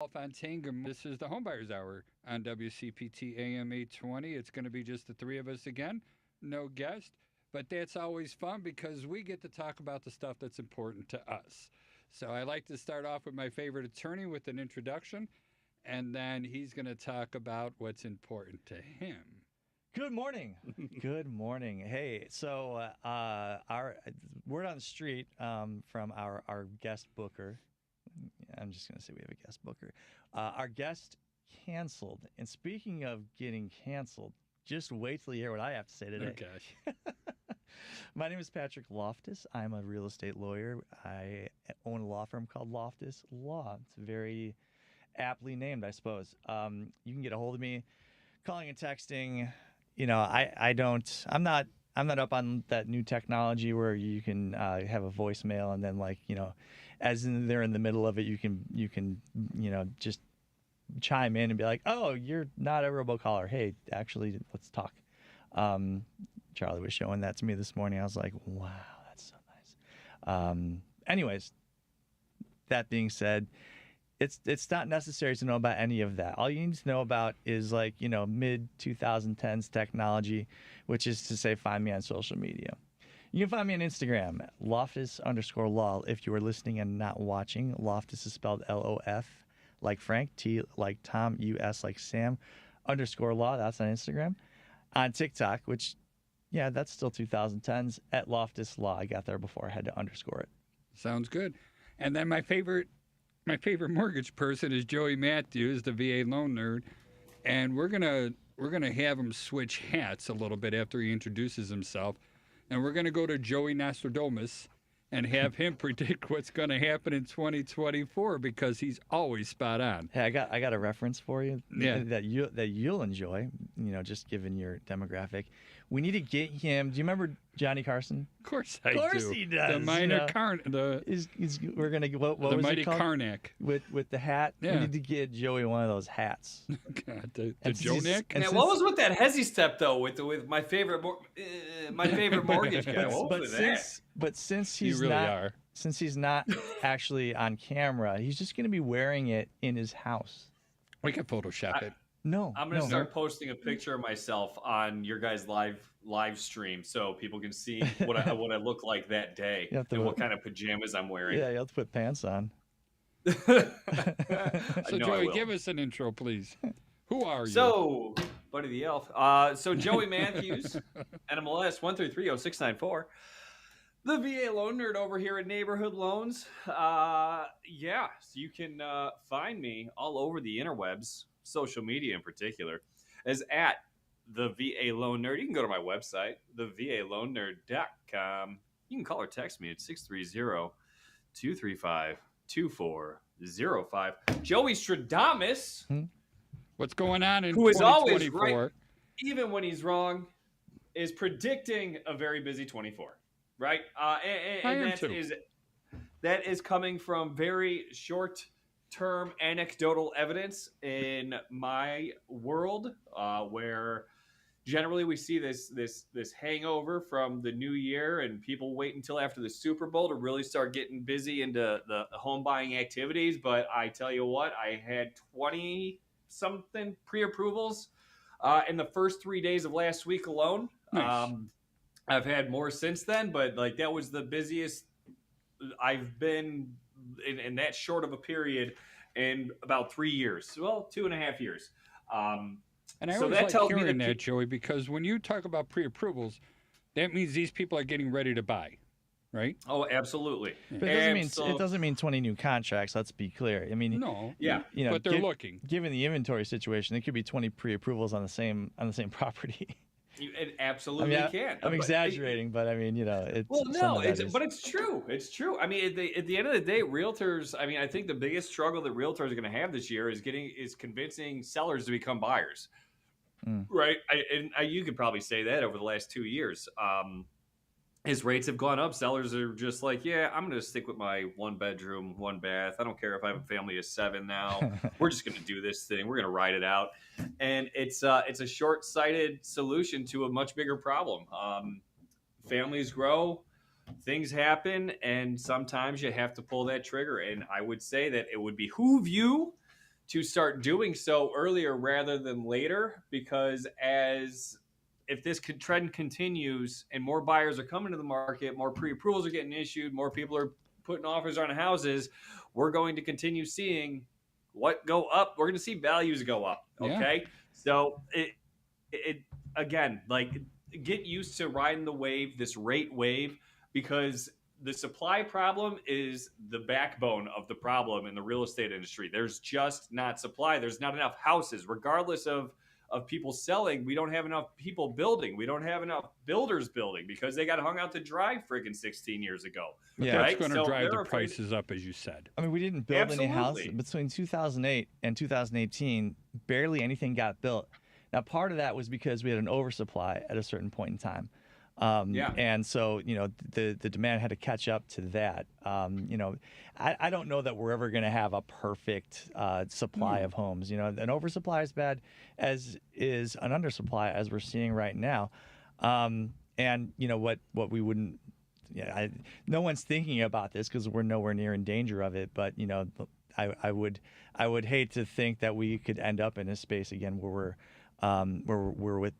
Bellefontaine. This is the Homebuyer's Hour on WCPT AM 820. It's going to be just the three of us again, no guest, but that's always fun because we get to talk about the stuff that's important to us. So I like to start off with my favorite attorney with an introduction, and then he's going to talk about what's important to him. Good morning. Good morning. Hey, so our word on the street from our guest booker. I'm just going to say we have a guest booker. Our guest canceled. And speaking of getting canceled, just wait till you hear what I have to say today. Oh, gosh. My name is Patrick Loftus. I'm a real estate lawyer. I own a law firm called Loftus Law. It's very aptly named, I suppose. You can get a hold of me calling and texting. I'm not up on that new technology where you can have a voicemail and then they're in the middle of it, you can just chime in and be like, oh, you're not a robocaller. Hey, actually, let's talk. Charlie was showing that to me this morning. I was like, wow, that's so nice. Anyways, that being said, it's not necessary to know about any of that. All you need to know about is mid 2010s technology, which is to say, find me on social media. You can find me on Instagram, Loftus_law. If you are listening and not watching, Loftus is spelled LOF like Frank, T like Tom, US like Sam, _law. That's on Instagram. On TikTok, which, yeah, that's still 2010s, at Loftus Law. I got there before I had to underscore it. Sounds good. And then my favorite mortgage person is Joey Mathews, the VA loan nerd, and we're gonna have him switch hats a little bit after he introduces himself, and we're gonna go to Joey Nostradamus and have him predict what's going to happen in 2024 because he's always spot on. Hey, I got a reference for you that you'll enjoy. Just given your demographic, we need to get him. Do you remember Johnny Carson? Of course I do. Of course he does. The minor we're gonna what the was mighty it called? Karnak With the hat. Yeah. We need to get Joey one of those hats. God, the Jonik. Man, what was with that hezzy step though? With my favorite mortgage guy. What was that? But since he's really not, since he's not actually on camera, he's just gonna be wearing it in his house. We can Photoshop it. No, I'm gonna start posting a picture of myself on your guys' live stream so people can see what I look like that day and what kind of pajamas I'm wearing. Yeah, you have to put pants on. So Joey, give us an intro, please. Who are you? So, Buddy the Elf. So Joey Mathews, NMLS 1330694. The VA loan nerd over here at Neighborhood Loans. So you can find me all over the interwebs, social media in particular, as at the VA Loan Nerd. You can go to my website, thevaloannerd.com. You can call or text me at 630-235-2405. Joey Stradamus, what's going on in who is 2024? always right, even when he's wrong, is predicting a very busy 24. Right? And that is coming from very short-term anecdotal evidence in my world, where generally we see this hangover from the new year, and people wait until after the Super Bowl to really start getting busy into the home buying activities. But I tell you what, I had 20-something pre-approvals in the first 3 days of last week alone. Nice. I've had more since then, but that was the busiest I've been in that short of a period in about 3 years. Well, 2.5 years. And I always like hearing that, Joey, because when you talk about pre-approvals, that means these people are getting ready to buy, right? Oh, absolutely. But it doesn't mean 20 new contracts. Let's be clear. I mean, no, but they're looking. Given the inventory situation, it could be 20 pre-approvals on the same property. It absolutely can. I'm exaggerating, but I mean, it's but it's true. It's true. I mean, at the end of the day, realtors. I mean, I think the biggest struggle that realtors are going to have this year is convincing sellers to become buyers. Right? You could probably say that over the last 2 years. As rates have gone up, sellers are just like, yeah, I'm going to stick with my 1 bedroom, 1 bath. I don't care if I have a family of 7 now. We're just going to do this thing. We're going to ride it out. And it's a short-sighted solution to a much bigger problem. Families grow, things happen, and sometimes you have to pull that trigger. And I would say that it would behoove you to start doing so earlier rather than later, because if this trend continues and more buyers are coming to the market, more pre-approvals are getting issued, more people are putting offers on houses, we're going to continue seeing what go up. We're going to see values go up. Okay. Yeah. So it again, like, get used to riding the wave, this rate wave, because the supply problem is the backbone of the problem in the real estate industry. There's just not supply. There's not enough houses, regardless of people selling. We don't have enough people building. We don't have enough builders building because they got hung out to dry friggin' 16 years ago. Yeah, right? That's going to drive the prices up, as you said. I mean, we didn't build any houses between 2008 and 2018. Barely anything got built. Now, part of that was because we had an oversupply at a certain point in time. And so, the demand had to catch up to that. I don't know that we're ever going to have a perfect supply of homes. An oversupply is bad, as is an undersupply, as we're seeing right now. And what we wouldn't, no one's thinking about this because we're nowhere near in danger of it. But I would hate to think that we could end up in a space again where we're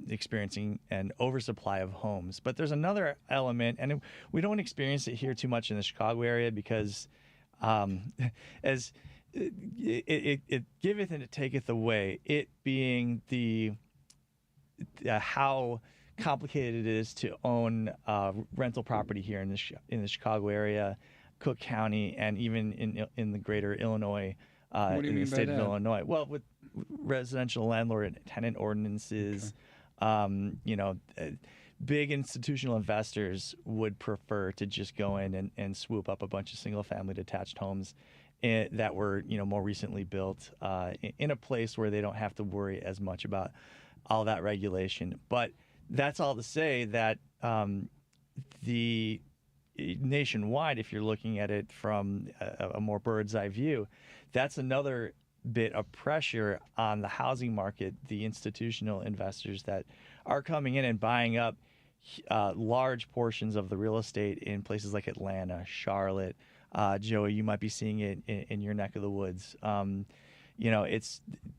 experiencing an oversupply of homes. But there's another element, and we don't experience it here too much in the Chicago area because as it giveth and it taketh away, it being the how complicated it is to own rental property here in the Chicago area, Cook County, and even in the greater Illinois, in the state of Illinois. Well, with residential landlord and tenant ordinances, big institutional investors would prefer to just go in and swoop up a bunch of single-family detached homes that were, more recently built in a place where they don't have to worry as much about all that regulation. But that's all to say that the nationwide, if you're looking at it from a more bird's eye view, that's another bit of pressure on the housing market, the institutional investors that are coming in and buying up large portions of the real estate in places like Atlanta, Charlotte. Joey, you might be seeing it in your neck of the woods.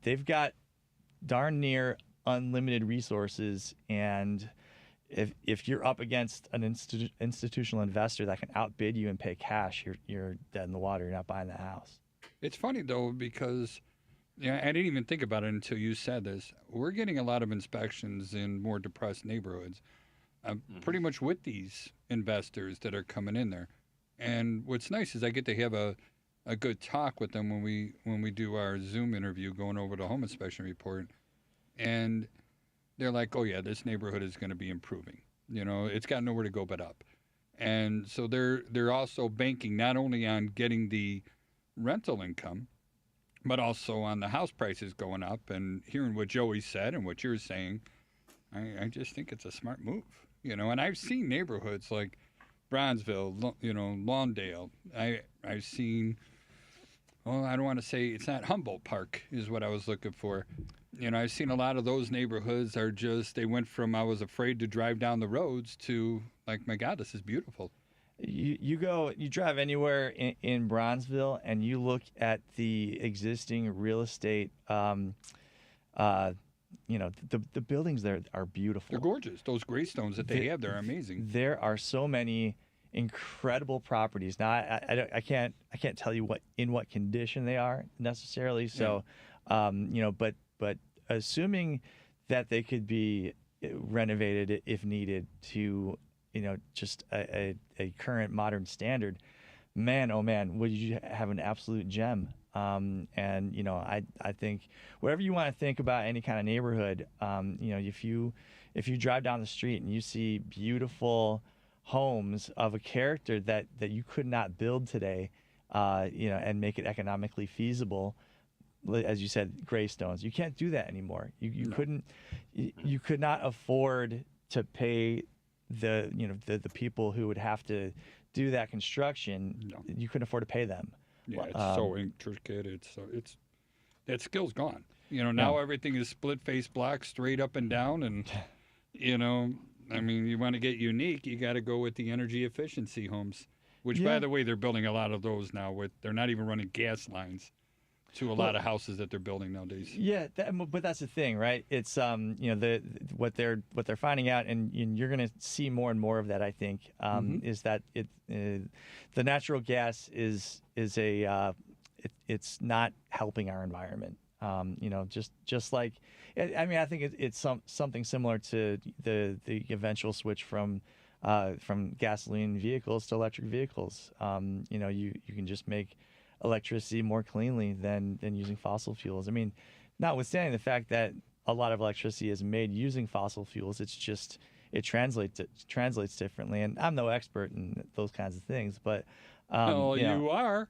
They've got darn near unlimited resources, and if you're up against an institutional investor that can outbid you and pay cash, you're dead in the water. You're not buying the house. It's funny, though, because I didn't even think about it until you said this. We're getting a lot of inspections in more depressed neighborhoods, pretty much with these investors that are coming in there. And what's nice is I get to have a good talk with them when we do our Zoom interview going over the home inspection report. And they're like, oh, yeah, this neighborhood is going to be improving. It's got nowhere to go but up. And so they're also banking not only on getting the rental income, but also on the house prices going up. And hearing what Joey said and what you're saying, I just think it's a smart move. And I've seen neighborhoods like Bronzeville, Lawndale. I've seen, I don't want to say, it's not Humboldt Park is what I was looking for. I've seen a lot of those neighborhoods are just, they went from I was afraid to drive down the roads to like, my God, this is beautiful. You drive anywhere in Bronzeville and you look at the existing real estate, the buildings there are beautiful. They're gorgeous. Those graystones that they have, they're amazing. There are so many incredible properties. Now, I can't tell you in what condition they are necessarily. So, but assuming that they could be renovated if needed to, just a current modern standard, man, oh man, would you have an absolute gem. And, I think whatever you want to think about any kind of neighborhood, if you drive down the street and you see beautiful homes of a character that you could not build today, and make it economically feasible, as you said, graystones, you can't do that anymore. You couldn't, you could not afford to pay the people who would have to do that construction. No. You couldn't afford to pay them. Yeah, it's so intricate. It's that skill's gone. Now everything is split face blocks, straight up and down, and you want to get unique, you got to go with the energy efficiency homes, which by the way, they're building a lot of those now. They're not even running gas lines, to a lot of houses that they're building nowadays. Yeah, but that's the thing, right? It's what they're finding out, and you're going to see more and more of that. I think is that the natural gas is it's not helping our environment. Just like I think it's something similar to the eventual switch from gasoline vehicles to electric vehicles. You can just make electricity more cleanly than using fossil fuels. I mean, notwithstanding the fact that a lot of electricity is made using fossil fuels, it's just it translates differently. And I'm no expert in those kinds of things, but you are.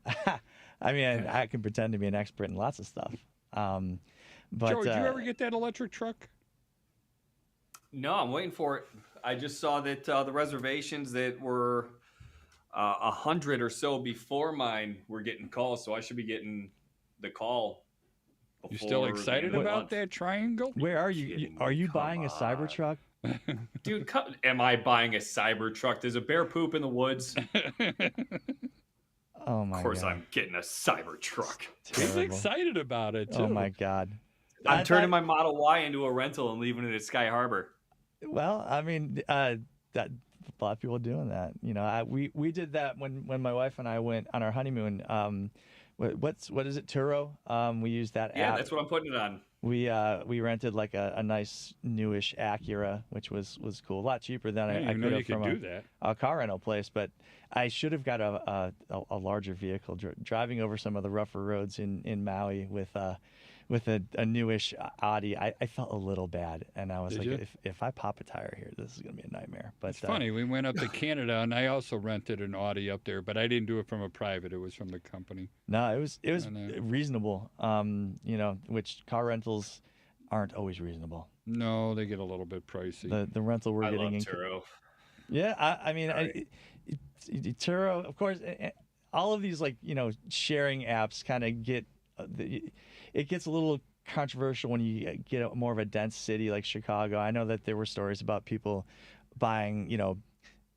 I mean, I can pretend to be an expert in lots of stuff. But Joe, did you ever get that electric truck? No, I'm waiting for it. I just saw that the reservations that were 100 or so before mine were getting calls, so I should be getting the call. You still excited about that triangle? Where are you? Are you buying a Cybertruck? Dude, am I buying a Cybertruck? There's a bear poop in the woods. Oh my god. Of course I'm getting a Cybertruck. He's excited about it too. Oh my god. I'm turning my Model Y into a rental and leaving it at Sky Harbor. Well, I mean, that a lot of people doing that. We did that when my wife and I went on our honeymoon. What is it, Turo? We used that app. Yeah, that's what I'm putting it on. We rented like a nice newish Acura, which was cool. A lot cheaper than I could have from a car rental place. But I should have got a larger vehicle. Driving over some of the rougher roads in Maui with a newish Audi, I felt a little bad, and I was if I pop a tire here, this is gonna be a nightmare. But it's funny. We went up to Canada, and I also rented an Audi up there, but I didn't do it from a private. It was from the company. No, it was reasonable. Which car rentals aren't always reasonable. No, they get a little bit pricey. The rental we're getting in Turo. Yeah, I mean, Turo, of course. All of these sharing apps kind of it gets a little controversial when you get more of a dense city like Chicago. I know that there were stories about people buying,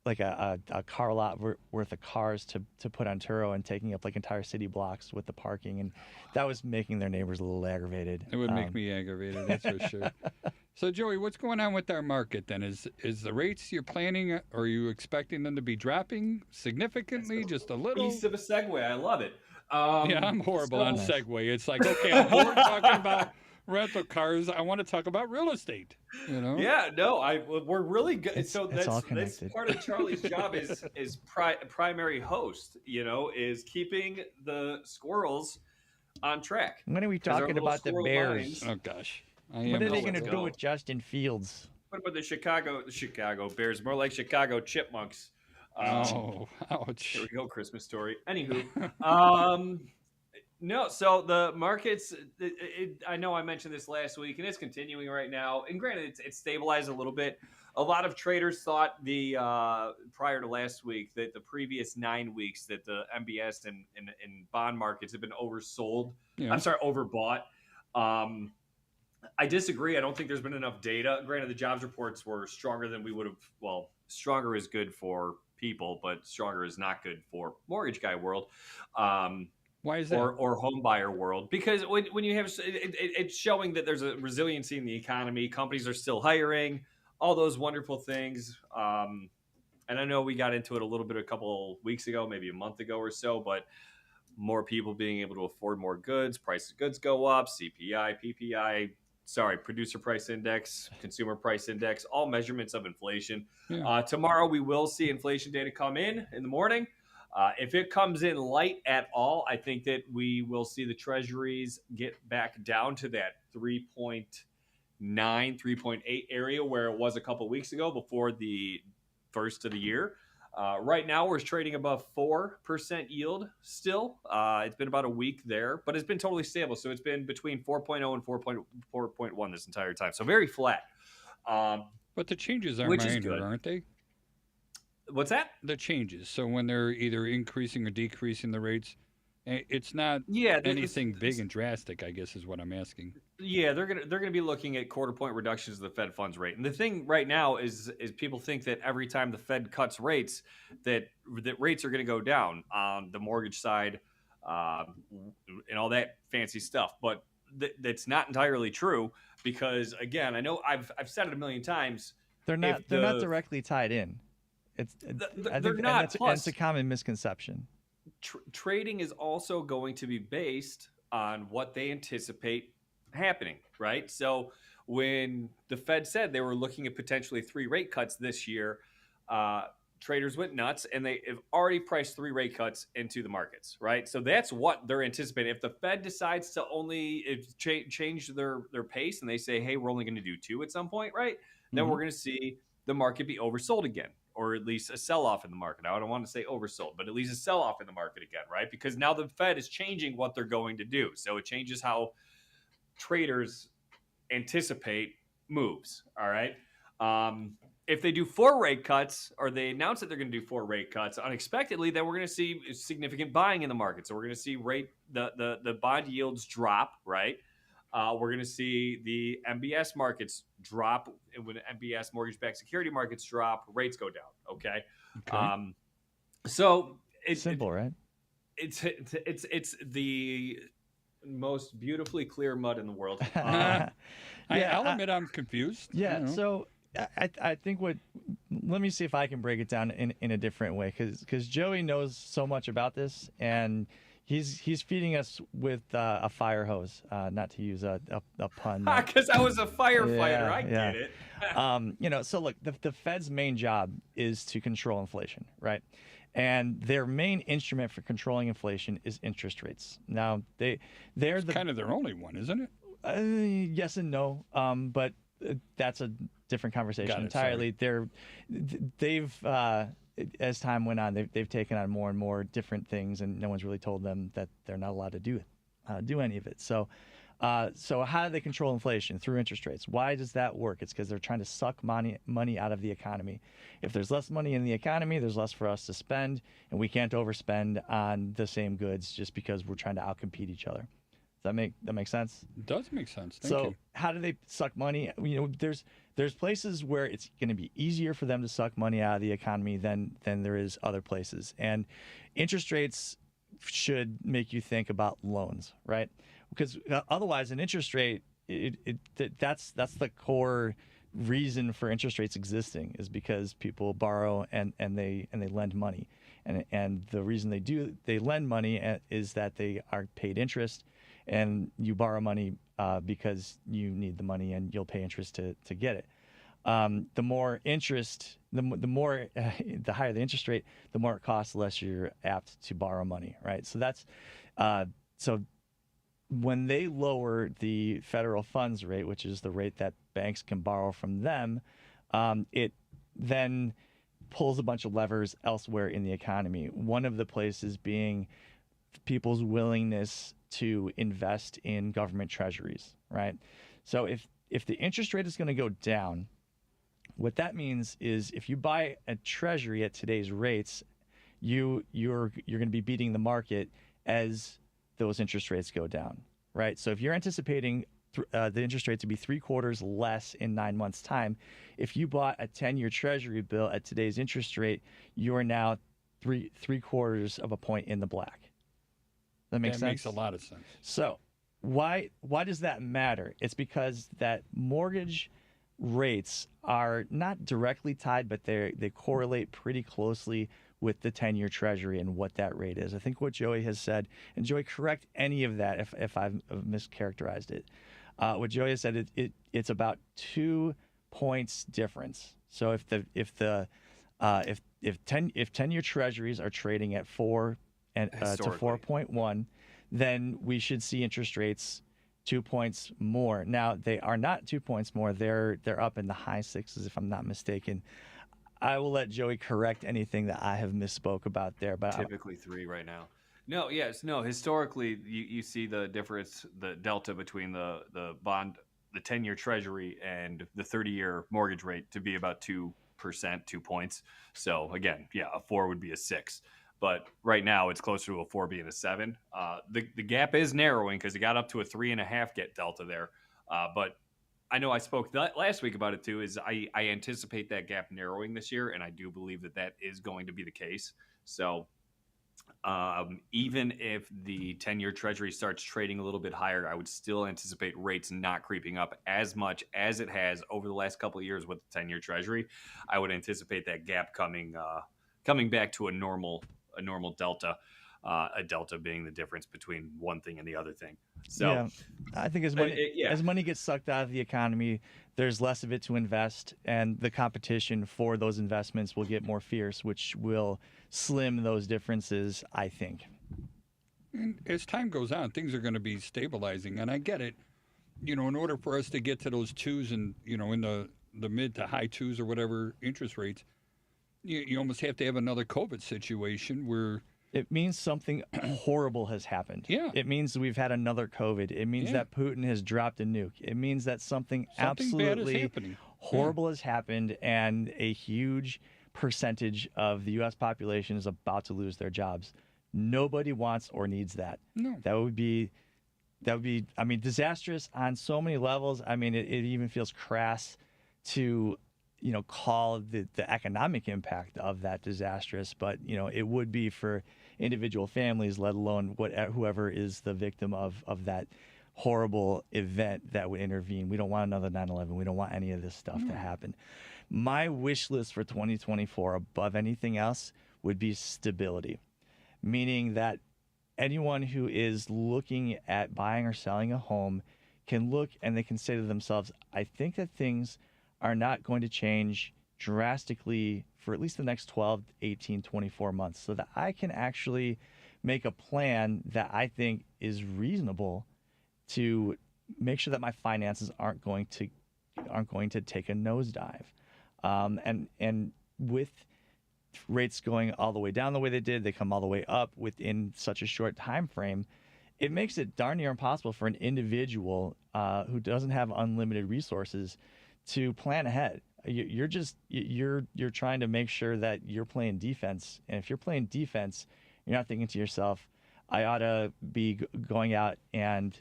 like a car lot worth of cars to put on Turo and taking up like entire city blocks with the parking, and that was making their neighbors a little aggravated. It would make me aggravated, that's for sure. So Joey, what's going on with our market then? Is the rates you're planning, are you expecting them to be dropping significantly, just a little? Piece of a segue, I love it. Yeah, I'm horrible on segue. It's like, okay, I'm bored talking about rental cars. I want to talk about real estate. Yeah, no, we're really good. So that's part of Charlie's job is primary host. Is keeping the squirrels on track. When are we talking about the Bears? Oh gosh, what are they going to do with Justin Fields? What about the Chicago Bears? More like Chicago Chipmunks. Ouch. Here we go, Christmas story. Anywho, no, so the markets, I know I mentioned this last week, and it's continuing right now. And granted, it's stabilized a little bit. A lot of traders thought prior to last week that the previous 9 weeks that the MBS and bond markets have been oversold. Yeah. I'm sorry, overbought. I disagree. I don't think there's been enough data. Granted, the jobs reports were stronger than we would have. Well, stronger is good for people, but stronger is not good for mortgage guy world. Why is that? Or home buyer world? Because when you have it's showing that there's a resiliency in the economy. Companies are still hiring, all those wonderful things. And I know we got into it a little bit a couple weeks ago, maybe a month ago or so, but more people being able to afford more goods, price of goods go up, CPI, PPI, producer price index, consumer price index, all measurements of inflation. Yeah. Tomorrow we will see inflation data come in the morning. If it comes in light at all, I think that we will see the treasuries get back down to that 3.9, 3.8 area where it was a couple weeks ago before the first of the year. Right now, we're trading above 4% yield still. It's been about a week there, but it's been totally stable. So it's been between 4.0 and 4.1 this entire time. So very flat. But the changes are minor, aren't they? What's that? The changes. So when they're either increasing or decreasing the rates, it's not anything big and drastic, I guess is what I'm asking. Yeah, they're gonna be looking at quarter point reductions of the Fed funds rate. And the thing right now is people think that every time the Fed cuts rates, that rates are going to go down on the mortgage side, and all that fancy stuff. But that's not entirely true because, again, I know I've said it a million times. They're not directly tied in. They're not. That's a common misconception. Trading is also going to be based on what they anticipate happening, right? So when the Fed said they were looking at potentially 3 rate cuts this year, traders went nuts, and they have already priced 3 rate cuts into the markets, right? So that's what they're anticipating. If the Fed decides to only change their pace and they say, hey, we're only going to do 2 at some point, right? Then we're going to see the market be oversold again, or at least a sell-off in the market. Now, I don't want to say oversold, but at least a sell-off in the market again, right? Because now the Fed is changing what they're going to do. So it changes how traders anticipate moves, all right? If they do 4 rate cuts, or they announce that they're going to do 4 rate cuts unexpectedly, then we're going to see significant buying in the market. So we're going to see the bond yields drop, right? We're going to see the MBS markets drop. When MBS mortgage-backed security markets drop, rates go down. Okay. So it's simple, right? It's the most beautifully clear mud in the world. I'll admit I'm confused. Yeah. So I think let me see if I can break it down in a different way, because Joey knows so much about this, and he's feeding us with a fire hose, not to use a pun. Because I was a firefighter, I get it. So look, the Fed's main job is to control inflation, right? And their main instrument for controlling inflation is interest rates. Now they're kind of their only one, isn't it? Yes and no, but that's a different conversation entirely. They've as time went on, they've taken on more and more different things, and no one's really told them that they're not allowed to do any of it. So how do they control inflation? Through interest rates. Why does that work? It's because they're trying to suck money out of the economy. If there's less money in the economy, there's less for us to spend, and we can't overspend on the same goods just because we're trying to outcompete each other. Does that make sense? It does make sense. Thank you. How do they suck money? There's places where it's going to be easier for them to suck money out of the economy than there is other places. And interest rates should make you think about loans, right? Because otherwise, an interest rate, that's the core reason for interest rates existing, is because people borrow and they lend money, and the reason they lend money is that they are paid interest. And you borrow money because you need the money, and you'll pay interest to get it. The more interest, the higher the interest rate, the more it costs, the less you're apt to borrow money, right? So that's so when they lower the federal funds rate, which is the rate that banks can borrow from them, it then pulls a bunch of levers elsewhere in the economy. One of the places being people's willingness to invest in government treasuries, right? So if the interest rate is going to go down, what that means is if you buy a treasury at today's rates, you're going to be beating the market as those interest rates go down, right? So if you're anticipating the interest rate to be 3/4 less in 9 months' time, if you bought a 10-year treasury bill at today's interest rate, you are now 3/4 of a point in the black. That makes sense? That makes a lot of sense. So why does that matter? It's because that mortgage rates are not directly tied, but they correlate pretty closely with the 10-year treasury and what that rate is. I think what Joey has said, and Joey, correct any of that if I've mischaracterized it. What Joey has said, it's about 2 points difference. So if 10-year treasuries are trading at 4 to 4.1, then we should see interest rates 2 points more. Now, they are not 2 points more. They're up in the high 6s, if I'm not mistaken. I will let Joey correct anything that I have misspoke about there. But typically 3 right now. No. Historically, you see the difference, the delta between the bond, the 10-year treasury, and the 30-year mortgage rate to be about 2%, 2 points. So again, a 4 would be a 6. But right now, it's closer to a 4 being a 7. The gap is narrowing because it got up to a 3.5 get delta there. But I know I spoke last week about it too. Is I anticipate that gap narrowing this year, and I do believe that is going to be the case. So Even if the 10-year Treasury starts trading a little bit higher, I would still anticipate rates not creeping up as much as it has over the last couple of years with the 10-year Treasury. I would anticipate that gap coming back to a normal delta. A delta being the difference between one thing and the other thing. So, yeah, I think as money gets sucked out of the economy, there's less of it to invest, and the competition for those investments will get more fierce, which will slim those differences, I think. And as time goes on, things are going to be stabilizing, and I get it. In order for us to get to those twos and in the mid to high twos or whatever interest rates, you almost have to have another COVID situation where. It means something horrible has happened. Yeah. It means we've had another COVID. It means that Putin has dropped a nuke. It means that something absolutely horrible has happened, and a huge percentage of the U.S. population is about to lose their jobs. Nobody wants or needs that. No. That would be, I mean, disastrous on so many levels. I mean, it even feels crass to call the economic impact of that disastrous, but it would be for individual families, let alone whoever is the victim of that horrible event that would intervene. We don't want another 9/11. We don't want any of this stuff to happen. My wish list for 2024, above anything else, would be stability, meaning that anyone who is looking at buying or selling a home can look and they can say to themselves, I think that things are not going to change drastically for at least the next 12, 18, 24 months, so that I can actually make a plan that I think is reasonable to make sure that my finances aren't going to take a nosedive. And with rates going all the way down the way they did, they come all the way up within such a short time frame. It makes it darn near impossible for an individual who doesn't have unlimited resources to plan ahead. You're trying to make sure that you're playing defense, and if you're playing defense, you're not thinking to yourself, I ought to be going out and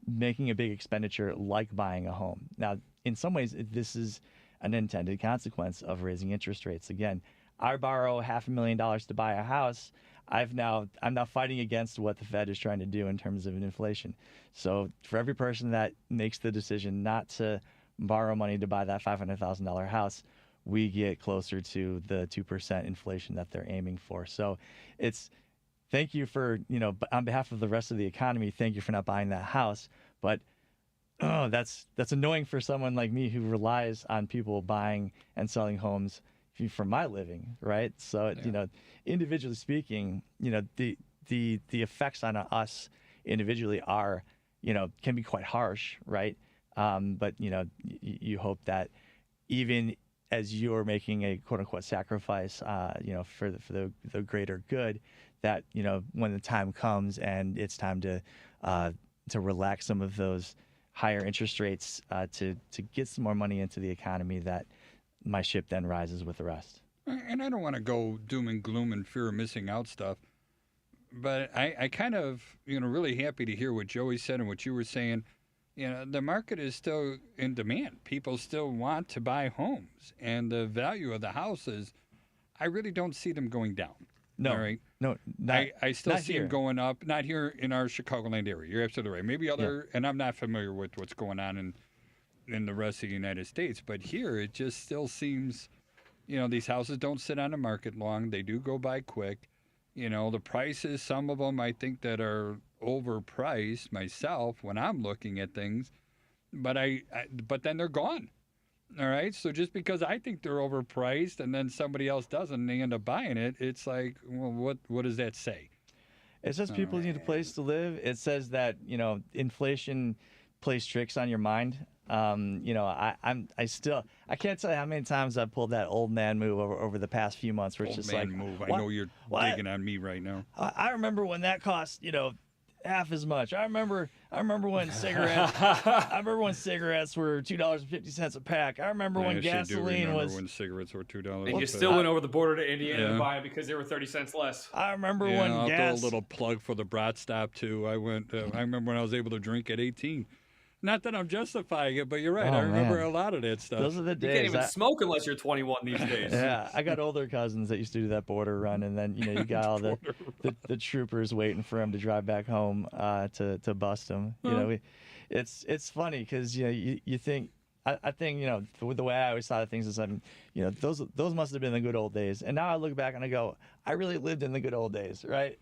making a big expenditure like buying a home. Now, in some ways, this is an intended consequence of raising interest rates. Again, I borrow $500,000 to buy a house. I'm now fighting against what the Fed is trying to do in terms of inflation. So for every person that makes the decision not to borrow money to buy that $500,000 house, we get closer to the 2% inflation that they're aiming for. So it's thank you for, on behalf of the rest of the economy, thank you for not buying that house. But that's annoying for someone like me who relies on people buying and selling homes for my living, right? So, individually speaking, the effects on us individually are, can be quite harsh, right? But you hope that even as you're making a quote unquote sacrifice, for the greater good, that when the time comes and it's time to relax some of those higher interest rates to get some more money into the economy, that my ship then rises with the rest. And I don't want to go doom and gloom and fear of missing out stuff, but I kind of really happy to hear what Joey said and what you were saying. The market is still in demand. People still want to buy homes, and the value of the houses, I really don't see them going down. No, all right? No, I still see here. them going up. Not here in our Chicagoland area. You're absolutely right. Maybe and I'm not familiar with what's going on in the rest of the United States, but here it just still seems, these houses don't sit on the market long. They do go by quick. The prices, some of them I think that are overpriced myself when I'm looking at things, but but then they're gone. All right. So just because I think they're overpriced and then somebody else doesn't and they end up buying it, it's like, well, what does that say? It says people need a place to live. It says that, inflation plays tricks on your mind. I can't tell you how many times I've pulled that old man move over the past few months where it's just like, move. I know you're digging on me right now. I remember when that cost, half as much. I remember when cigarettes were $2.50 a pack. I remember when gasoline was when cigarettes were $2. And you still went over the border to Indiana to buy it because they were 30 cents less. I remember when I'll throw a little plug for the Brat Stop too. I remember when I was able to drink at 18. Not that I'm justifying it, but you're right. Oh, I remember man. a lot of that stuff. Those are the You days. can't even smoke unless you're 21 these days. Yeah, I got older cousins that used to do that border run, and then you got all the troopers waiting for him to drive back home to bust him. It's funny because you think. I think the way I always thought of things is those must have been the good old days, and now I look back and I go, I really lived in the good old days, right?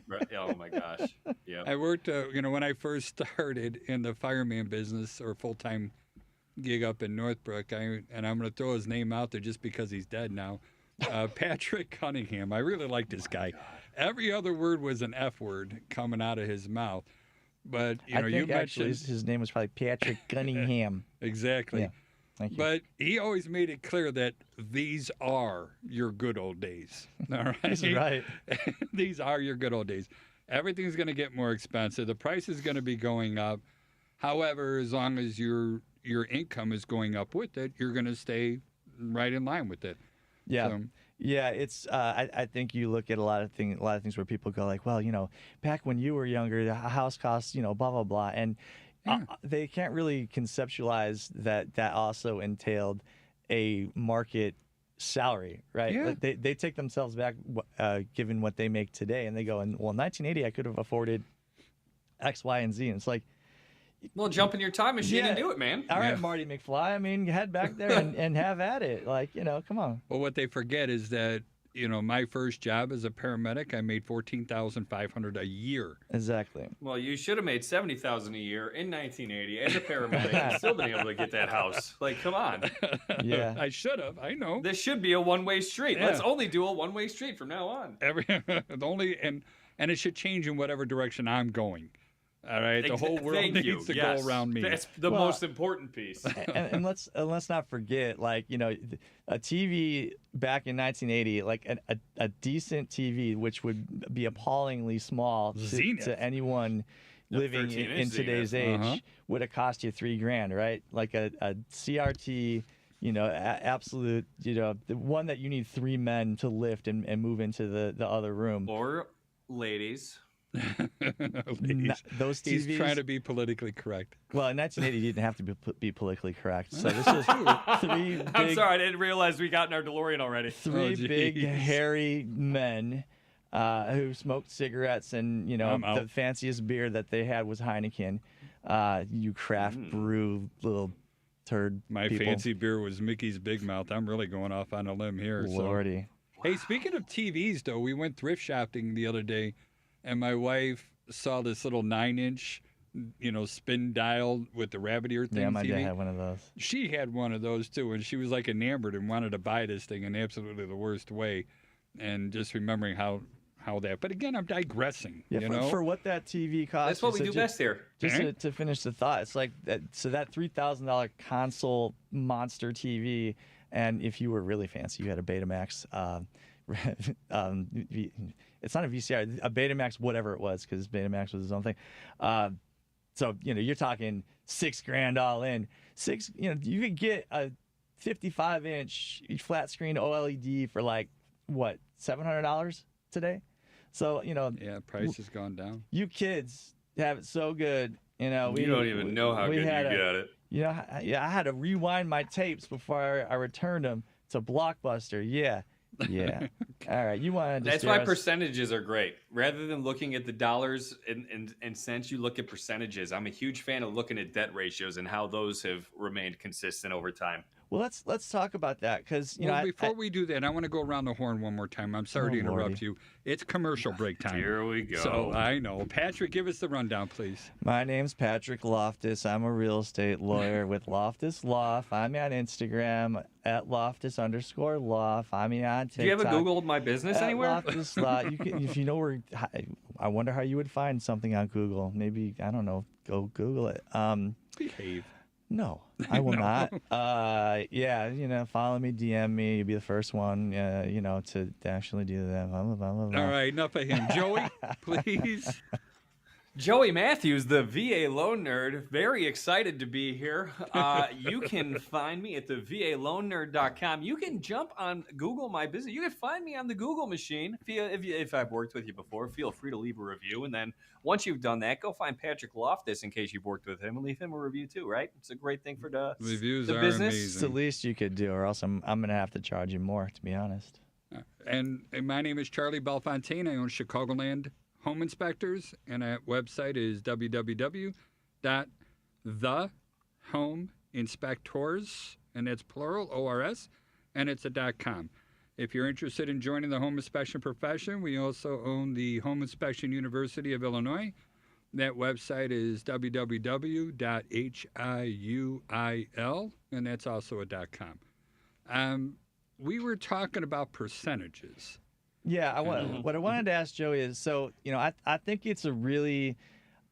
Right. Oh my gosh. Yeah. I worked, when I first started in the fireman business or full-time gig up in Northbrook, and I'm going to throw his name out there just because he's dead now, Patrick Cunningham. I really liked this guy. Every other word was an F word coming out of his mouth. But, I think you actually mentioned... his name was probably Patrick Cunningham. Exactly. Yeah. Thank you. But he always made it clear that these are your good old days. All right? That's right. These are your good old days. Everything's going to get more expensive. The price is going to be going up. However, as long as your income is going up with it, you're going to stay right in line with it. Yeah. So, yeah, it's. I think you look at a lot of things where people go like, well, back when you were younger, the house costs, blah blah blah, and they can't really conceptualize that also entailed a market salary, right? Yeah. Like they take themselves back, given what they make today, and they go, in 1980, I could have afforded X, Y, and Z, and it's like. Well, jump in your time machine and do it, man. All right, Marty McFly. I mean, head back there and have at it. Like, come on. Well, what they forget is that, my first job as a paramedic, I made $14,500 a year. Exactly. Well, you should have made $70,000 a year in 1980 as a paramedic and still been able to get that house. Like, come on. Yeah. I should have. I know. This should be a one-way street. Yeah. Let's only do a one-way street from now on. And it should change in whatever direction I'm going. All right, the whole world needs to go around me. That's the most important piece. And let's not forget, like, a TV back in 1980, like a decent TV, which would be appallingly small to anyone living in today's age, would have cost you $3,000, right? Like a CRT, absolute, the one that you need 3 men to lift and move into the other room. Or ladies. Those TVs. He's trying to be politically correct. Well, in 1980, you didn't have to be politically correct. So this was 3 big... I'm sorry, I didn't realize we got in our DeLorean already. 3 big, hairy men who smoked cigarettes, and, the fanciest beer that they had was Heineken. You craft brew little turd My people. fancy beer was Mickey's Big Mouth. I'm really going off on a limb here. Lordy. So. Hey, speaking of TVs, though, we went thrift shopping the other day, and my wife saw this little 9-inch, spin dial with the rabbit ear thing. Yeah, my TV. dad had one of those. She had one of those, too, and she was like enamored and wanted to buy this thing in absolutely the worst way. And just remembering how that. But again, I'm digressing. Yeah, for what that TV costs. That's what we do best here. Just to finish the thought, it's like that. So that $3,000 console monster TV, and if you were really fancy, you had a Betamax. It's not a VCR, a Betamax, whatever it was, because Betamax was his own thing. So you're talking $6,000 all in. You could get a 55-inch flat screen OLED for like what, $700 today. So yeah, price has gone down. You kids have it so good. You don't even know how good you got it. I had to rewind my tapes before I returned them to Blockbuster. Yeah. All right. You wanted to. That's why percentages are great. Rather than looking at the dollars and cents, you look at percentages. I'm a huge fan of looking at debt ratios and how those have remained consistent over time. Well, let's talk about that, because before we do that, I want to go around the horn one more time. I'm sorry to interrupt you. It's commercial break time. Here we go. So I know, Patrick, give us the rundown, please. My name's Patrick Loftus. I'm a real estate lawyer with Loftus Law. Find me on Instagram at Loftus_Law. Find me on TikTok. Do you ever Googled my business anywhere? Loftus Law. You can, if you know where. I wonder how you would find something on Google. Maybe, I don't know. Go Google it. Behave. No, I will not. Follow me, DM me. You'll be the first one, to actually do that. All right, enough of him. Joey, please. Joey Mathews, the VA loan nerd, very excited to be here. You can find me at the VALoanNerd.com. You can jump on Google My Business. You can find me on the Google machine. If I've worked with you before, feel free to leave a review. And then once you've done that, go find Patrick Loftus in case you've worked with him and leave him a review too, right? It's a great thing for the Reviews the are business. amazing. It's the least you could do, or else I'm going to have to charge you more, to be honest. And my name is Charlie Bellefontaine. I own Chicagoland Home Inspectors, and that website is www.thehomeinspectors, and that's plural, O-R-S, and it's a .com. If you're interested in joining the home inspection profession, we also own the Home Inspection University of Illinois. That website is www.hiuil, and that's also a .com. We were talking about percentages. Yeah, what I wanted to ask Joey is, so, I think it's a really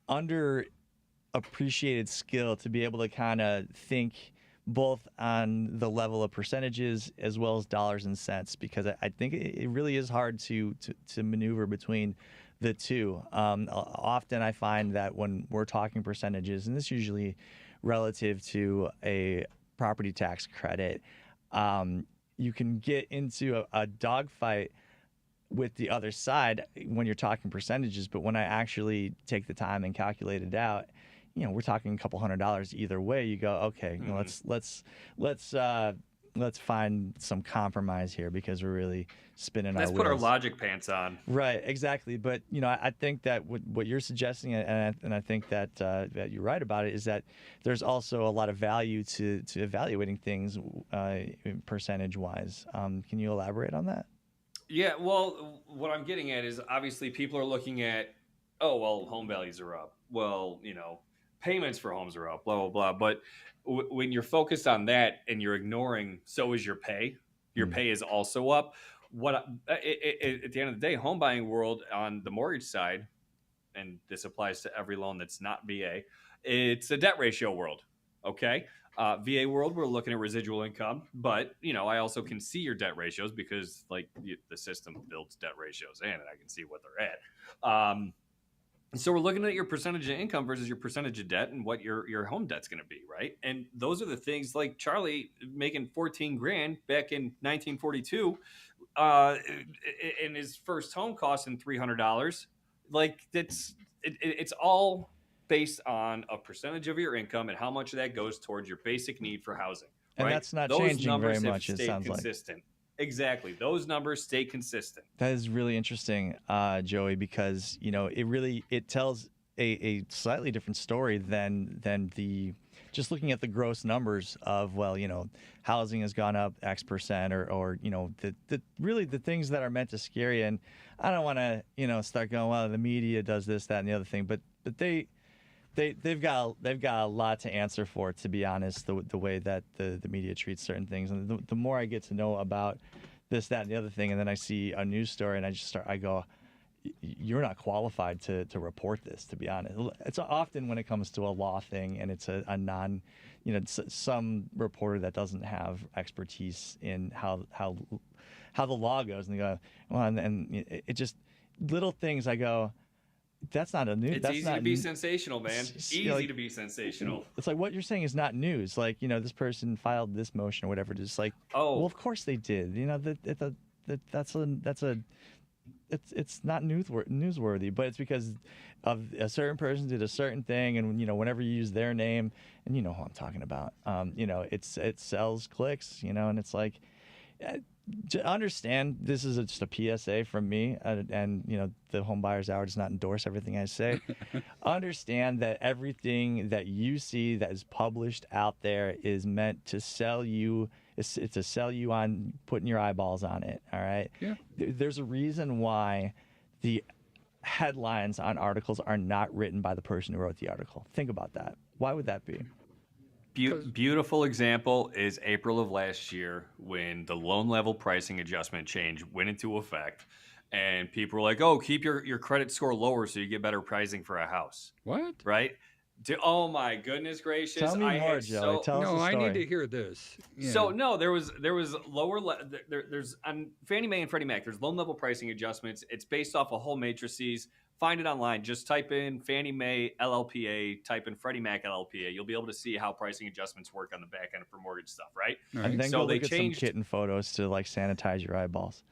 underappreciated skill to be able to kind of think both on the level of percentages as well as dollars and cents, because I think it really is hard to maneuver between the two. Often I find that when we're talking percentages, and this is usually relative to a property tax credit, you can get into a dogfight with the other side when you're talking percentages, but when I actually take the time and calculate it out, we're talking a couple $100 either way. You go, okay, let's find some compromise here, because we're really spinning Let's our put our wheels. logic pants on. Right, exactly. But I think that what you're suggesting, and I think that you're right about it, is that there's also a lot of value to evaluating things percentage-wise. Can you elaborate on that? Yeah, well, what I'm getting at is obviously people are looking at, oh, well, home values are up. Well, payments for homes are up, blah, blah, blah. But when you're focused on that and you're ignoring, so is your pay. Your pay is also up. At the end of the day, home buying world on the mortgage side, and this applies to every loan that's not VA, it's a debt ratio world, okay? VA world, we're looking at residual income, but I also can see your debt ratios because the system builds debt ratios in, and I can see what they're at. So we're looking at your percentage of income versus your percentage of debt and what your home debt's going to be, right? And those are the things, like Charlie making $14,000 back in 1942, and his first home costing $300. It's all based on a percentage of your income and how much of that goes towards your basic need for housing. And right? Those not Those changing numbers very have much, it stayed sounds consistent. Exactly. Those numbers stay consistent. That is really interesting, Joey, because it tells a slightly different story than the just looking at the gross numbers of, housing has gone up X percent, or the really the things that are meant to scare you. And I don't want to start going, well, the media does this, that, and the other thing, but they've got a lot to answer for, to be honest, the way that the media treats certain things. And the more I get to know about this, that, and the other thing, and then I see a news story and I go, you're not qualified to report this, to be honest. It's often when it comes to a law thing and it's a non, some reporter that doesn't have expertise in how the law goes, and they go, well, and it just little things. I go, that's not a news. It's easy to be sensational, man. Easy to be sensational. It's like what you're saying is not news. Like, this person filed this motion or whatever. Just like, oh, well, of course they did. It's not newsworthy, but it's because of a certain person did a certain thing, and whenever you use their name, and who I'm talking about, it sells clicks, and it's like, to understand, this is just a PSA from me, and the HomeBuyer's Hour does not endorse everything I say. Understand that everything that you see that is published out there is meant to sell you. It's to sell you on putting your eyeballs on it. All right. Yeah. There's a reason why the headlines on articles are not written by the person who wrote the article. Think about that. Why would that be? Beautiful example is April of last year, when the loan level pricing adjustment change went into effect, and people were like, oh, keep your credit score lower so you get better pricing for a house. What? Right? Oh my goodness gracious! Tell me more, Joey. Tell us the story. I need to hear this. Yeah. So no, there was lower. There's on Fannie Mae and Freddie Mac. There's loan level pricing adjustments. It's based off of whole matrices. find it online. Just type in Fannie Mae LLPA, type in Freddie Mac LLPA. You'll be able to see how pricing adjustments work on the back end for mortgage stuff, right? And then so go they look at some kitten photos to like sanitize your eyeballs.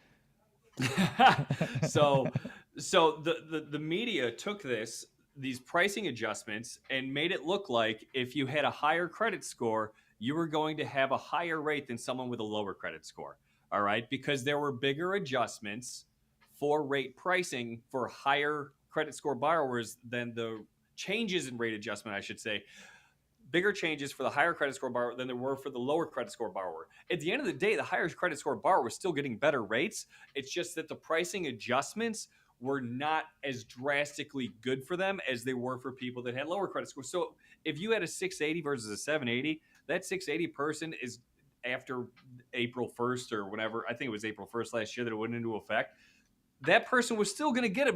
so the media took these pricing adjustments and made it look like if you had a higher credit score, you were going to have a higher rate than someone with a lower credit score. All right, because there were bigger adjustments for rate pricing for higher credit score borrowers than the changes in rate adjustment, I should say. Bigger changes for the higher credit score borrower than there were for the lower credit score borrower. At the end of the day, the higher credit score borrower was still getting better rates. It's just that the pricing adjustments were not as drastically good for them as they were for people that had lower credit scores. So if you had a 680 versus a 780, that 680 person is after April 1st or whatever, I think it was April 1st last year that it went into effect, that person was still going to get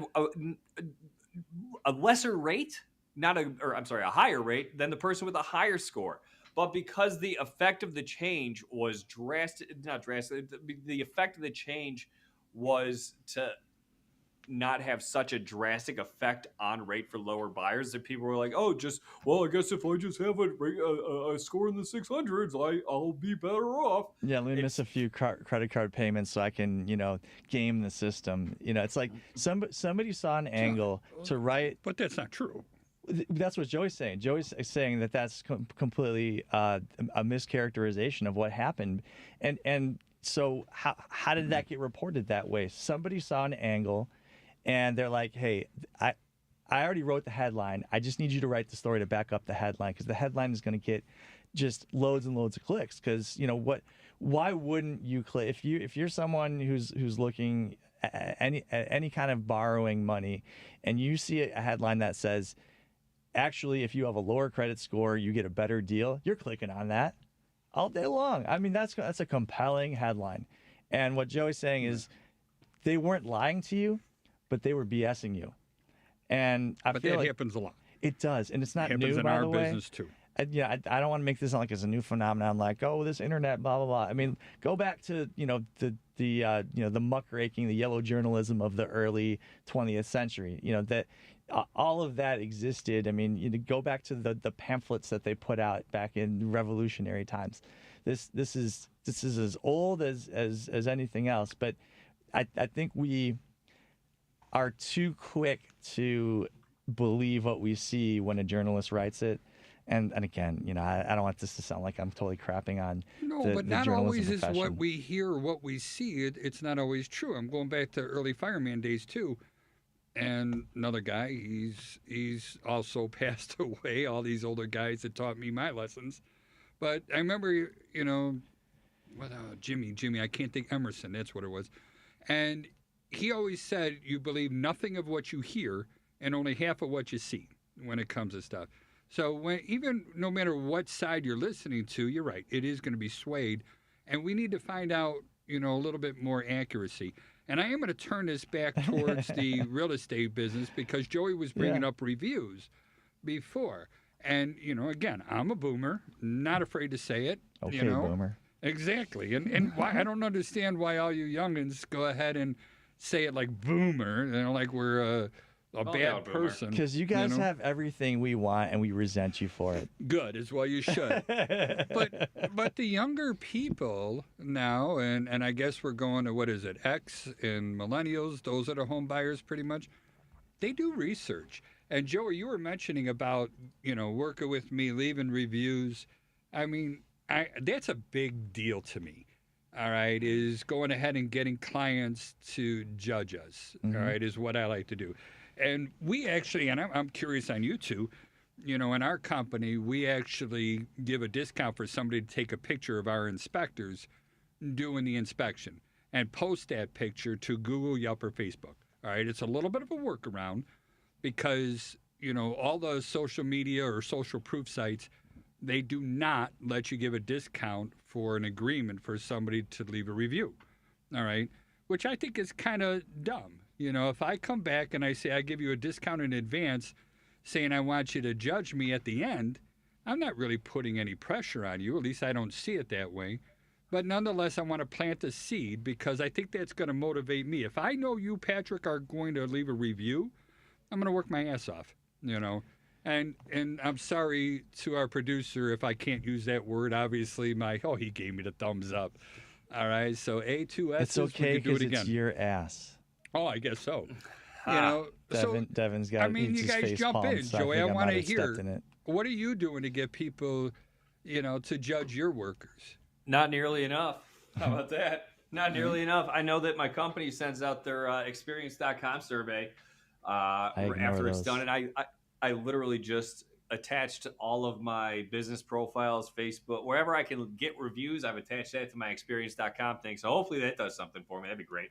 a lesser rate, a higher rate than the person with a higher score. But because the effect of the change was the effect of the change was to not have such a drastic effect on rate for lower buyers, that people were like, I guess if I just have a score in the 600s, I'll be better off. Yeah, let me miss a few credit card payments so I can, game the system. It's like somebody saw an angle to write. But that's not true. That's what Joey's saying. Joey's saying that that's completely a mischaracterization of what happened. And so how did that get reported that way? Somebody saw an angle, and they're like, hey, I already wrote the headline. I just need you to write the story to back up the headline, because the headline is going to get just loads and loads of clicks. Because why wouldn't you click if you're someone who's looking at any kind of borrowing money, and you see a headline that says, actually, if you have a lower credit score, you get a better deal, you're clicking on that all day long. I mean, that's a compelling headline. And what Joey's saying is, they weren't lying to you, but they were BSing you. And I feel like happens a lot. It does, and it's not new, by the way. It happens in our business too. I don't want to make this sound like it's a new phenomenon, like, oh, this internet, blah blah blah. I mean, go back to the muckraking, the yellow journalism of the early 20th century. That all of that existed. I mean, go back to the pamphlets that they put out back in revolutionary times. This is as old as anything else. But I think we are too quick to believe what we see when a journalist writes it. And again, I don't want this to sound like I'm totally crapping on but not always is what we hear or what we see. It's not always true. I'm going back to early fireman days too. And another guy, he's also passed away. All these older guys that taught me my lessons. But I remember, Jimmy, I can't think, Emerson, that's what it was. And he always said, you believe nothing of what you hear and only half of what you see when it comes to stuff. So no matter what side you're listening to, you're right, it is going to be swayed. And we need to find out, a little bit more accuracy. And I am going to turn this back towards the real estate business, because Joey was bringing up reviews before. And, again, I'm a boomer, not afraid to say it. Okay, boomer. Exactly. And why I don't understand why all you youngins go ahead and say it like boomer, like we're a bad person. Because you guys have everything we want, and we resent you for it. Good, is what you should. But the younger people now, and I guess we're going to, what is it, X and millennials, those are the home buyers pretty much, they do research. And Joey, you were mentioning about, working with me, leaving reviews. I mean, that's a big deal to me. All right, is going ahead and getting clients to judge us. Mm-hmm. All right, is what I like to do. And we actually, and I'm curious on you two, in our company, we actually give a discount for somebody to take a picture of our inspectors doing the inspection and post that picture to Google, Yelp, or Facebook. All right, it's a little bit of a workaround because, all the social media or social proof sites, they do not let you give a discount for an agreement for somebody to leave a review. All right, which I think is kind of dumb. If I come back and I say I give you a discount in advance saying I want you to judge me at the end, I'm not really putting any pressure on you. At least I don't see it that way. But nonetheless, I want to plant a seed because I think that's going to motivate me. If I know you, Patrick, are going to leave a review, I'm going to work my ass off, you know. And I'm sorry to our producer if I can't use that word. Obviously, he gave me the thumbs up. All right, so A2S. It's okay because it's your ass. Oh, I guess so. You know, Devin's got. I mean, you guys jump in, Joey. I want to hear. What are you doing to get people, to judge your workers? Not nearly enough. How about that? Not nearly enough. I know that my company sends out their experience.com survey after it's done, and I literally just attached all of my business profiles, Facebook, wherever I can get reviews. I've attached that to my experience.com thing. So hopefully that does something for me. That'd be great.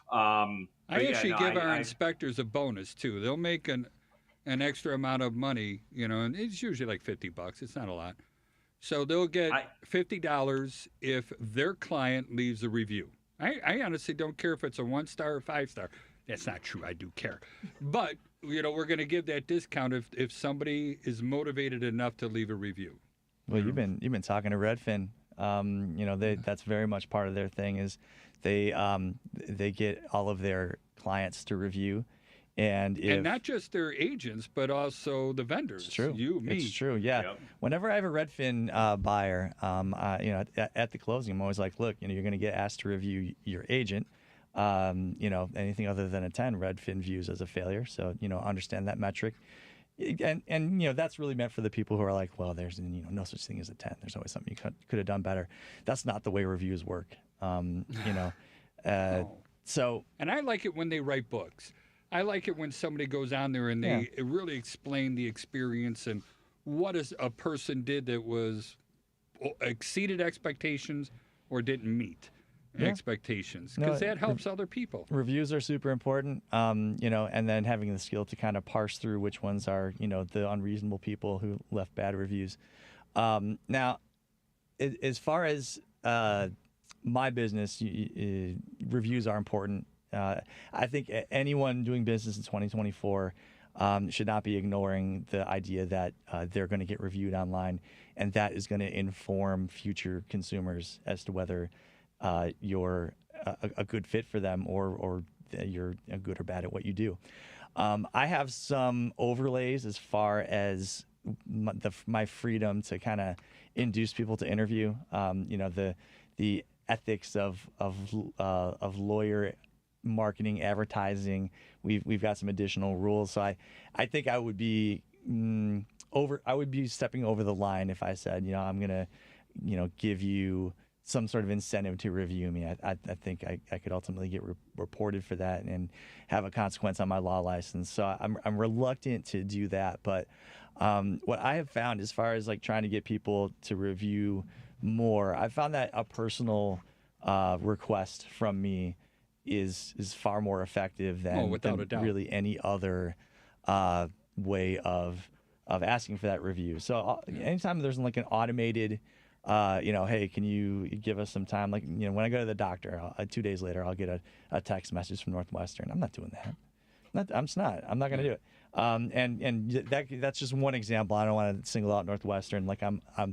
I give our inspectors a bonus too. They'll make an extra amount of money, and it's usually like $50. It's not a lot. So they'll get $50 if their client leaves a review. I honestly don't care if it's a 1-star or 5-star. That's not true. I do care. But, we're going to give that discount if somebody is motivated enough to leave a review. Well, you've been talking to Redfin. That's very much part of their thing is they get all of their clients to review. And not just their agents, but also the vendors. It's true. You, me. It's true. Yeah. Yep. Whenever I have a Redfin buyer, at the closing, I'm always like, look, you're going to get asked to review your agent. Anything other than a 10, Redfin views as a failure. So, understand that metric. And that's really meant for the people who are like, well, there's no such thing as a 10. There's always something you could have done better. That's not the way reviews work. So. And I like it when they write books. I like it when somebody goes on there and they really explain the experience and what a person did that was exceeded expectations or didn't meet expectations, because that helps other people. Reviews are super important, and then having the skill to kind of parse through which ones are, the unreasonable people who left bad reviews. Now, as far as my business, reviews are important. I think anyone doing business in 2024 should not be ignoring the idea that they're going to get reviewed online, and that is going to inform future consumers as to whether you're a good fit for them or you're good or bad at what you do. I have some overlays as far as my freedom to kind of induce people to interview. The ethics of lawyer marketing, advertising. We've got some additional rules. So I think I would be stepping over the line if I said, I'm going to, give you some sort of incentive to review me. I think I could ultimately get reported for that and have a consequence on my law license. So I'm reluctant to do that. But what I have found as far as like trying to get people to review more, I found that a personal request from me is far more effective than really any other way of asking for that review. So anytime there's like an automated, hey, can you give us some time? Like, when I go to the doctor, 2 days later, I'll get a text message from Northwestern. I'm not doing that. I'm not going to do it. And that's just one example. I don't want to single out Northwestern. Like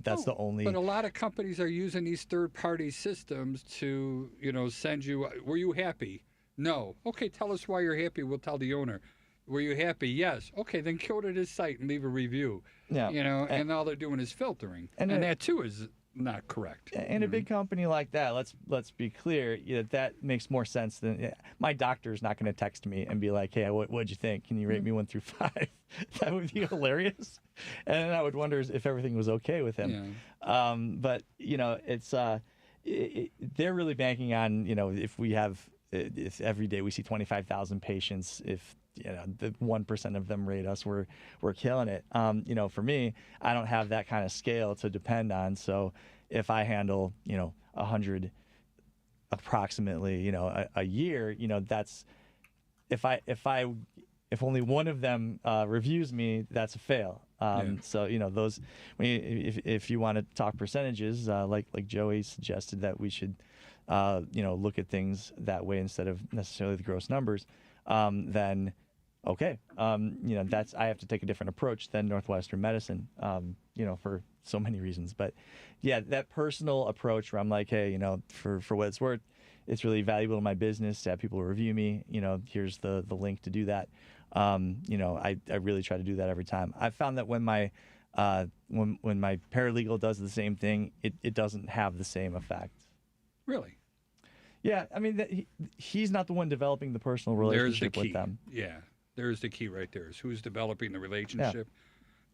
that's the only. But a lot of companies are using these third-party systems to, send you. Were you happy? No. Okay, tell us why you're happy. We'll tell the owner. Were you happy? Yes. Okay, then go to this site and leave a review. Yeah. And all they're doing is filtering, and that too is not correct. In a big company like that, let's be clear, that makes more sense than my doctor's not going to text me and be like, hey, what'd you think? Can you rate me 1 through 5? That would be hilarious. And I would wonder if everything was okay with him. Yeah. But it's they're really banking on, if every day we see 25,000 patients, if the 1% of them rate us, we're killing it. For me, I don't have that kind of scale to depend on. So if I handle 100 approximately a year, that's if only one of them reviews me, that's a fail. So those, if you want to talk percentages, like Joey suggested that we should look at things that way instead of necessarily the gross numbers, then okay, that's I have to take a different approach than Northwestern Medicine, for so many reasons. But yeah, that personal approach where I'm like, hey, for what it's worth, it's really valuable to my business to have people review me. Here's the link to do that. I really try to do that every time. I've found that when my paralegal does the same thing, it doesn't have the same effect. Really? Yeah, I mean, he's not the one developing the personal relationship with them. Yeah, there's the key right there. Is who's developing the relationship,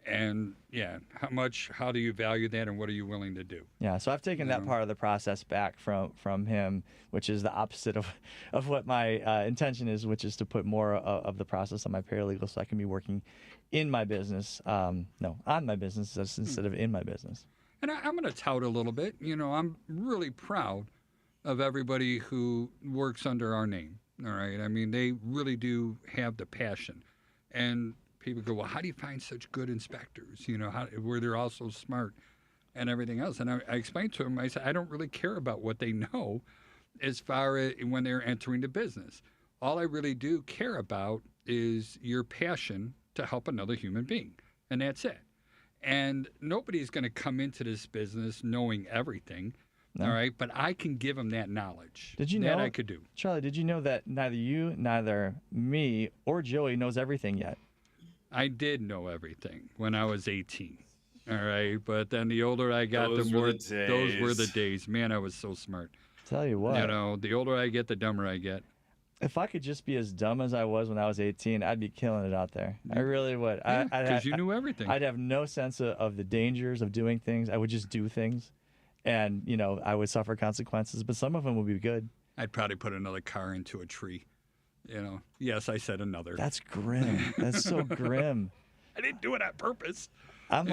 and how do you value that, and what are you willing to do? Yeah, so I've taken that part of the process back from him, which is the opposite of what my intention is, which is to put more of the process on my paralegal, so I can be working in my business, on my business instead of in my business. And I'm going to tout a little bit. I'm really proud of everybody who works under our name. All right. I mean, they really do have the passion. And people go, well, how do you find such good inspectors? Where they're all so smart and everything else. And I explained to them, I said, I don't really care about what they know as far as when they're entering the business. All I really do care about is your passion to help another human being. And that's it. And nobody's going to come into this business knowing everything. No. All right, but I can give them that knowledge. Did you know that I could do? Charlie, did you know that neither me or Joey knows everything yet? I did know everything when I was 18. All right, but then the older I got, those were the days. Man, I was so smart. Tell you what. The older I get, the dumber I get. If I could just be as dumb as I was when I was 18, I'd be killing it out there. I really would. Because you knew everything. I'd have no sense of the dangers of doing things. I would just do things. And, I would suffer consequences, but some of them would be good. I'd probably put another car into a tree. Yes, I said another. That's grim. That's so grim. I didn't do it on purpose. I'm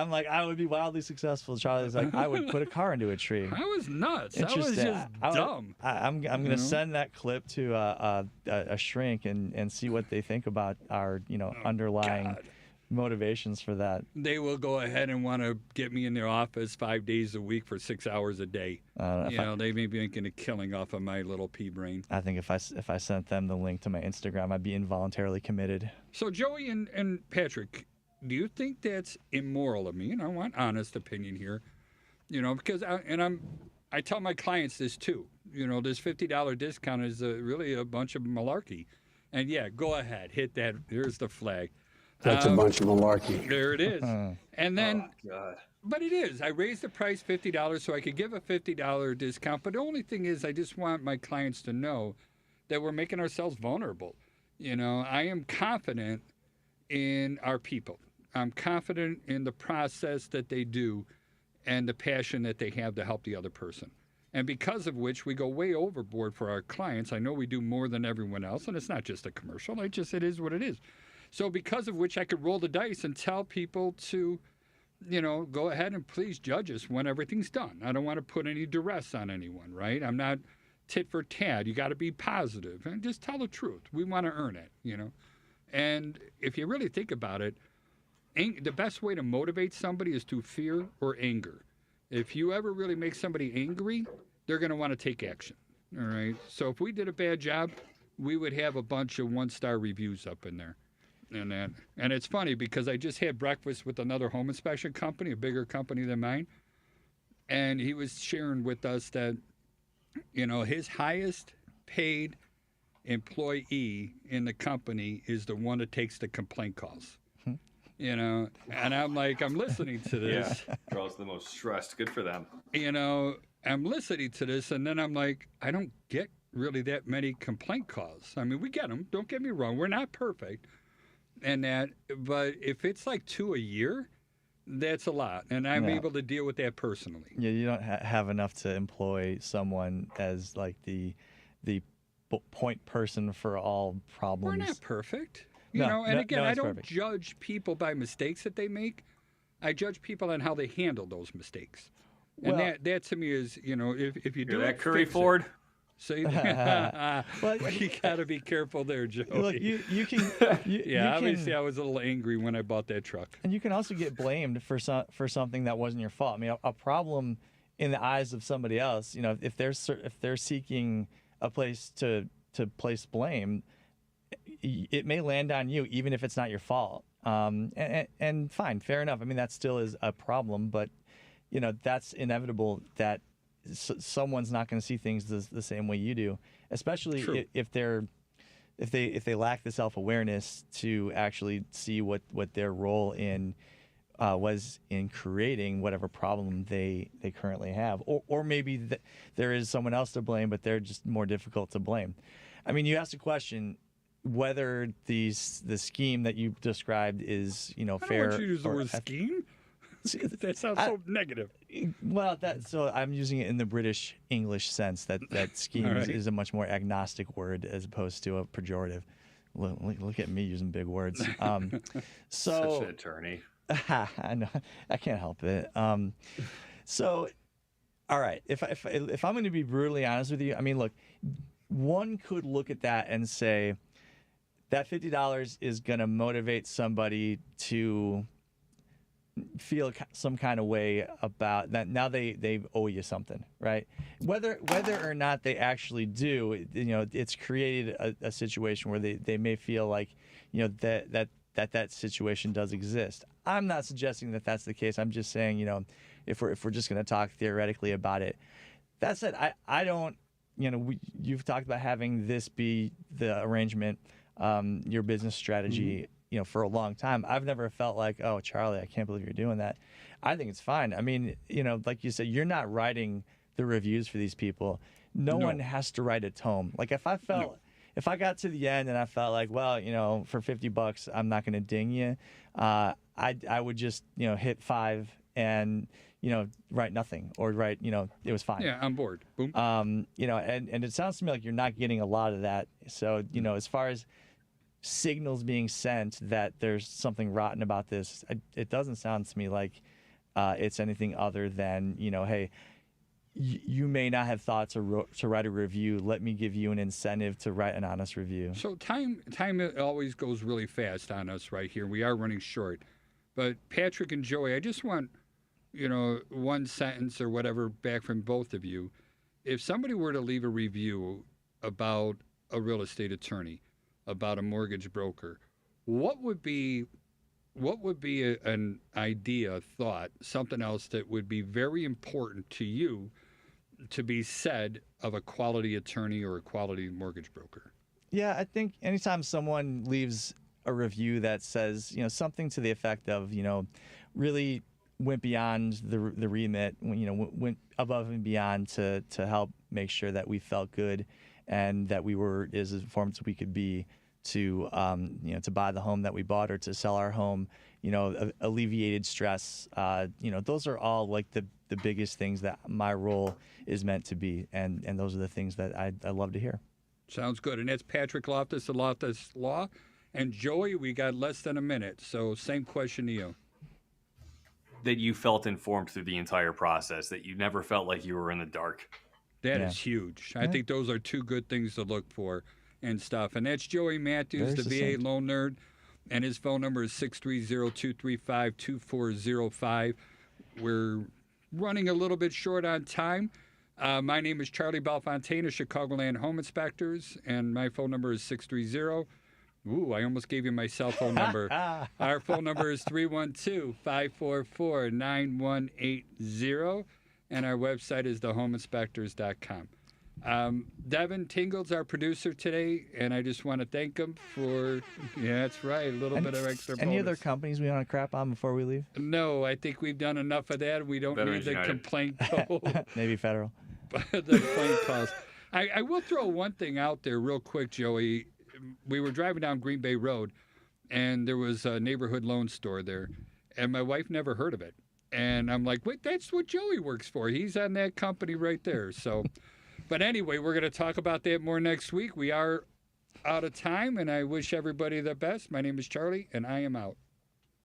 like, I would be wildly successful. Charlie's like, I would put a car into a tree. I was nuts. I was just dumb. I'm going to send that clip to a shrink and see what they think about our, underlying motivations for that. They will go ahead and want to get me in their office 5 days a week for 6 hours a day. They may be making a killing off of my little pea brain. I think if I sent them the link to my Instagram, I'd be involuntarily committed. So Joey and Patrick, do you think that's immoral of me? And I want honest opinion here, because I tell my clients this too. This $50 discount is really a bunch of malarkey. And yeah, go ahead, hit that. There's the flag. That's a bunch of malarkey. There it is. And then, but it is. I raised the price $50 so I could give a $50 discount. But the only thing is, I just want my clients to know that we're making ourselves vulnerable. I am confident in our people. I'm confident in the process that they do and the passion that they have to help the other person. And because of which we go way overboard for our clients. I know we do more than everyone else, and it's not just a commercial. It is what it is. So because of which I could roll the dice and tell people to, go ahead and please judge us when everything's done. I don't want to put any duress on anyone, right? I'm not tit for tat. You got to be positive and just tell the truth. We want to earn it, And if you really think about it, the best way to motivate somebody is through fear or anger. If you ever really make somebody angry, they're going to want to take action, all right? So if we did a bad job, we would have a bunch of one-star reviews up in there. And it's funny because I just had breakfast with another home inspection company, a bigger company than mine, and he was sharing with us that, his highest paid employee in the company is the one that takes the complaint calls. And I'm like, I'm listening to this. Yeah, girls the most stressed. Good for them. I'm listening to this, and then I'm like, I don't get really that many complaint calls. I mean, we get them. Don't get me wrong. We're not perfect. But if it's like 2 a year, that's a lot, and I'm able to deal with that personally. Yeah, you don't have enough to employ someone as like the point person for all problems. We're not perfect, I don't judge people by mistakes that they make. I judge people on how they handle those mistakes, and that to me is, if you do that, Curry Ford. So you got to be careful there, Joey. Look, you can. Obviously, I was a little angry when I bought that truck. And you can also get blamed for something that wasn't your fault. I mean, a problem in the eyes of somebody else. If they're seeking a place to place blame, it may land on you, even if it's not your fault. And fine, fair enough. I mean, that still is a problem, but that's inevitable. That someone's not going to see things the same way you do, especially if they're if they lack the self-awareness to actually see what their role in was in creating whatever problem they currently have, or maybe there is someone else to blame, but they're just more difficult to blame. I mean, you asked a question whether the scheme that you described is fair. I don't want you to use the word scheme. That sounds so negative. Well, so I'm using it in the British English sense that scheme is a much more agnostic word as opposed to a pejorative. Look at me using big words. So such an attorney. I know, I can't help it. So, all right, if I'm going to be brutally honest with you, I mean, look, one could look at that and say that $50 is going to motivate somebody to feel some kind of way about that. Now they owe you something, right? Whether or not they actually do, it's created a situation where they may feel like, that situation does exist. I'm not suggesting that that's the case. I'm just saying, if we're just going to talk theoretically about it. That said, I don't, you've talked about having this be the arrangement, your business strategy, for a long time. I've never felt like, oh, Charlie, I can't believe you're doing that. I think it's fine. I mean, like you said, you're not writing the reviews for these people. No one has to write a tome. Like if I got to the end and I felt like, well, for $50, I'm not going to ding you. I would just, hit 5 and, write nothing or write, it was fine. Yeah, I'm bored. Boom. And it sounds to me like you're not getting a lot of that. So, as far as signals being sent that there's something rotten about this, it doesn't sound to me like it's anything other than, hey, you may not have thought to write a review. Let me give you an incentive to write an honest review. So time always goes really fast on us right here. We are running short. But Patrick and Joey, I just want, one sentence or whatever back from both of you. If somebody were to leave a review about a real estate attorney, about a mortgage broker, what would be an idea, a thought, something else that would be very important to you to be said of a quality attorney or a quality mortgage broker? Yeah, I think anytime someone leaves a review that says, something to the effect of, really went beyond the remit, went above and beyond to help make sure that we felt good and that we were as informed as we could be to to buy the home that we bought or to sell our home, alleviated stress. Those are all like the biggest things that my role is meant to be, and those are the things that I love to hear. Sounds good. And that's Patrick Loftus of Loftus Law. And Joey, we got less than a minute, so same question to you. That you felt informed through the entire process, that you never felt like you were in the dark. That is huge. I think those are two good things to look for and stuff. And that's Joey Mathews, the VA loan nerd, and his phone number is 630-235-2405. We're running a little bit short on time. My name is Charlie Bellefontaine of Chicagoland Home Inspectors, and my phone number is 630. Ooh, I almost gave you my cell phone number. Our phone number is 312-544-9180, and our website is thehomeinspectors.com. Devin Tingle's our producer today, and I just want to thank him for, that's right, a little bit of extra bonus. Any other companies we want to crap on before we leave? No, I think we've done enough of that. We don't need the complaint code. Maybe federal. The complaint calls. I will throw one thing out there real quick, Joey. We were driving down Green Bay Road, and there was a neighborhood loan store there, and my wife never heard of it. And I'm like, wait, that's what Joey works for. He's on that company right there. So, but anyway, we're going to talk about that more next week. We are out of time, and I wish everybody the best. My name is Charlie, and I am out.